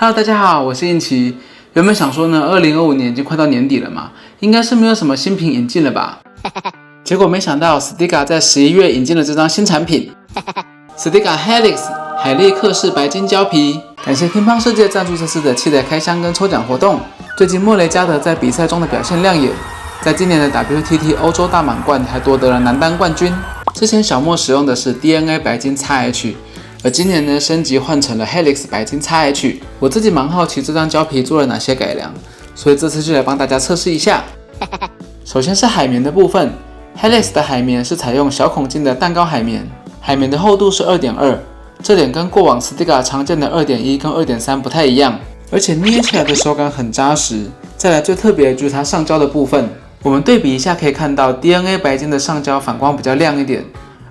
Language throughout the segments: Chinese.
Hello， 大家好，我是印奇。原本想说呢，2025年已经快到年底了嘛，应该是没有什么新品引进了吧？结果没想到 Stiga 在11月引进了这张新产品，Stiga Helix 海力克氏白金胶皮。感谢乒乓世界赞助这次的气袋开箱跟抽奖活动。最近莫雷加德在比赛中的表现亮眼，在今年的 WTT 欧洲大满贯还夺得了男单冠军。之前小莫使用的是 DNA 白金 XH。而今年呢，升级换成了 Helix 白金 XH。我自己蛮好奇这张胶皮做了哪些改良，所以这次就来帮大家测试一下。首先是海绵的部分 ，Helix 的海绵是采用小孔径的蛋糕海绵，海绵的厚度是 2.2， 这点跟过往 Stiga 常见的 2.1 跟 2.3 不太一样，而且捏起来的手感很扎实。再来最特别的就是它上胶的部分，我们对比一下可以看到 DNA 白金的上胶反光比较亮一点。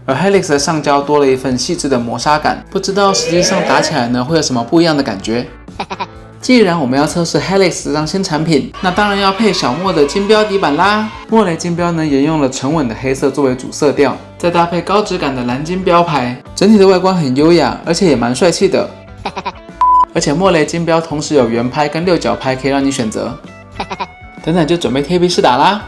而 Helix 的上胶多了一份细致的磨砂感，不知道实际上打起来呢会有什么不一样的感觉。既然我们要测试 Helix 这张新产品，那当然要配小莫的金标底板啦。莫雷金标呢沿用了沉稳的黑色作为主色调，再搭配高质感的蓝金标牌，整体的外观很优雅，而且也蛮帅气的。而且莫雷金标同时有圆拍跟六角拍可以让你选择。等等就准备贴皮试打啦。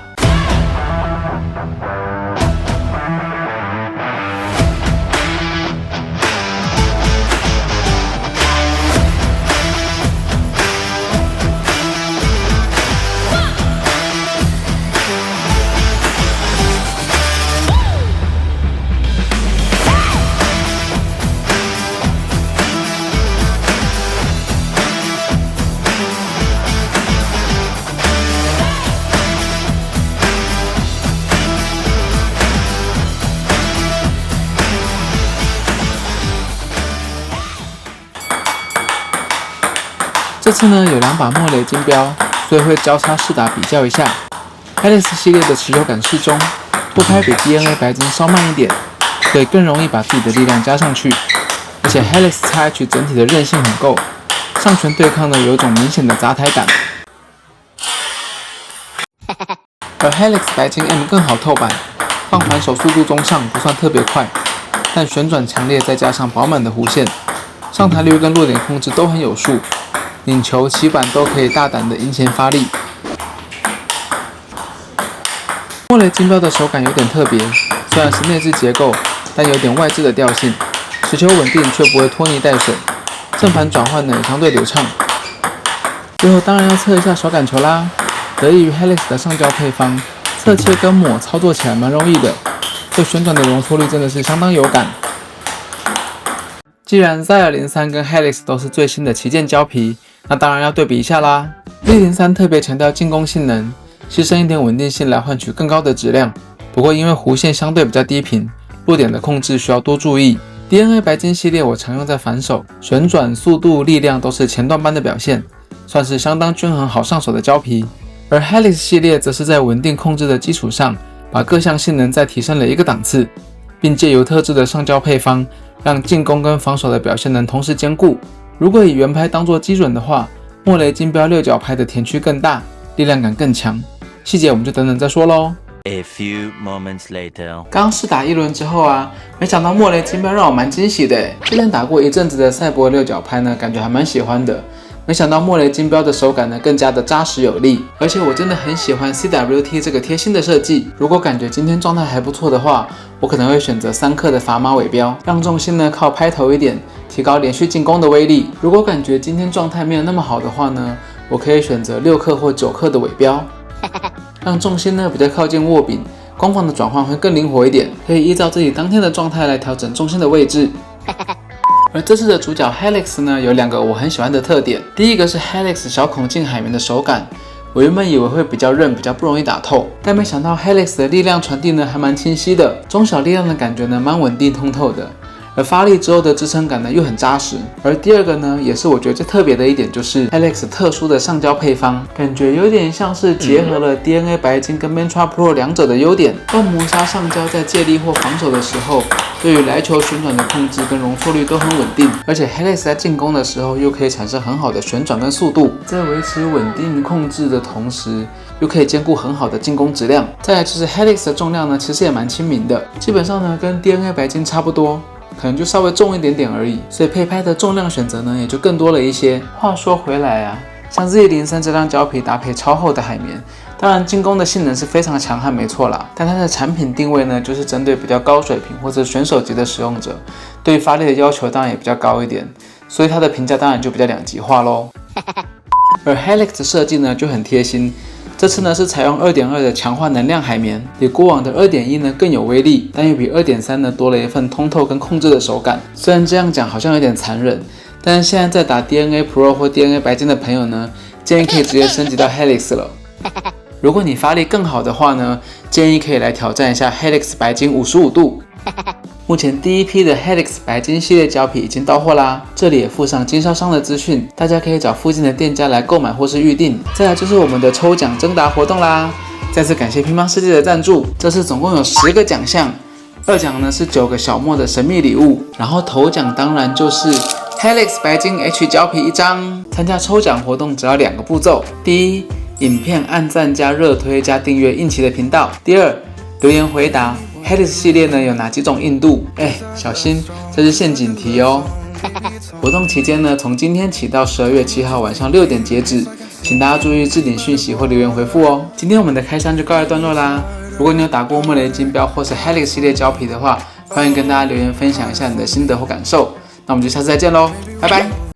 这次呢有2把莫雷金标，所以会交叉试打比较一下。Helix 系列的持久感适中，拖拍比 DNA 白金稍慢一点，所以更容易把自己的力量加上去。而且 Helix XH 整体的韧性很够，上拳对抗呢有一种明显的砸台感。而 Helix 白金 M 更好透板，放还手速度中上，不算特别快，但旋转强烈，再加上饱满的弧线，上弹率跟落点控制都很有数。拧球、起板都可以大胆的迎前发力。莫雷金标的手感有点特别，虽然是内置结构，但有点外置的调性，持球稳定却不会拖泥带水，正反转换呢也相对流畅。最后当然要测一下手感球啦，得益于 Helix 的上胶配方，侧切跟抹操作起来蛮容易的，对旋转的容错率真的是相当有感。既然 Z203 跟 Helix 都是最新的旗舰胶皮，那当然要对比一下啦。Z03 特别强调进攻性能，牺牲一点稳定性来换取更高的质量。不过因为弧线相对比较低频，落点的控制需要多注意。DNA 白金系列我常用在反手，旋转速度、力量都是前段班的表现，算是相当均衡好上手的胶皮。而 Helix 系列则是在稳定控制的基础上，把各项性能再提升了一个档次，并借由特制的上胶配方，让进攻跟防守的表现能同时兼顾。如果以圆拍当作基准的话，莫雷金标六角拍的甜区更大，力量感更强。细节我们就等等再说咯。A few moments later， 刚试打一轮之后啊，没想到莫雷金标让我蛮惊喜的。之前打过一阵子的赛博六角拍呢，感觉还蛮喜欢的。没想到莫雷金标的手感呢更加的扎实有力，而且我真的很喜欢 CWT 这个贴心的设计。如果感觉今天状态还不错的话，我可能会选择3克的砝码尾标，让重心呢靠拍头一点，提高连续进攻的威力。如果感觉今天状态没有那么好的话呢，我可以选择6克或9克的尾标，让重心呢比较靠近握柄，攻防的转换会更灵活一点，可以依照自己当天的状态来调整重心的位置。而这次的主角 Helix 呢，有2个我很喜欢的特点。第一个是 Helix 小孔径海绵的手感，我原本以为会比较韧，比较不容易打透，但没想到 Helix 的力量传递呢还蛮清晰的，中小力量的感觉呢蛮稳定通透的。而发力之后的支撑感呢又很扎实。而第二个呢，也是我觉得最特别的一点，就是 Helix 特殊的上胶配方，感觉有点像是结合了 DNA 白金跟 Mantra Pro 2者的优点。用磨砂上胶在借力或防守的时候，对于来球旋转的控制跟容错率都很稳定，而且 Helix 在进攻的时候又可以产生很好的旋转跟速度，在维持稳定控制的同时，又可以兼顾很好的进攻质量。再来就是 Helix 的重量呢，其实也蛮亲民的，基本上呢跟 DNA 白金差不多。可能就稍微重一点点而已，所以配拍的重量选择呢也就更多了一些。话说回来啊，像 Z03 这张胶皮搭配超厚的海绵，当然精工的性能是非常强悍没错啦，但它的产品定位呢就是针对比较高水平或者选手级的使用者，对于发力的要求当然也比较高一点，所以它的评价当然就比较两极化咯。而 Helix 的设计呢就很贴心，这次呢是采用 2.2 的强化能量海绵，比过往的 2.1 呢更有威力，但又比 2.3 呢多了一份通透跟控制的手感。虽然这样讲好像有点残忍，但是现在在打 DNA Pro 或 DNA 白金的朋友呢，建议可以直接升级到 Helix 了。如果你发力更好的话呢，建议可以来挑战一下 Helix 白金55度。目前第一批的 Helix 白金系列胶皮已经到货啦，这里也附上经销商的资讯，大家可以找附近的店家来购买或是预定。再来就是我们的抽奖征答活动啦，再次感谢乒乓世界的赞助，这次总共有10个奖项，二奖呢是9个小莫的神秘礼物，然后头奖当然就是 Helix 白金 H 胶皮1张。参加抽奖活动只要2个步骤，第一，影片按赞加热推加订阅印奇的频道，第二，留言回答Helix 系列呢有哪几种硬度？小心，这是陷阱题哦。活动期间呢，从今天起到12月7号晚上6点截止，请大家注意置顶讯息或留言回复哦。今天我们的开箱就告一段落啦。如果你有打过莫雷金标或是 Helix 系列胶皮的话，欢迎跟大家留言分享一下你的心得或感受。那我们就下次再见喽，拜拜。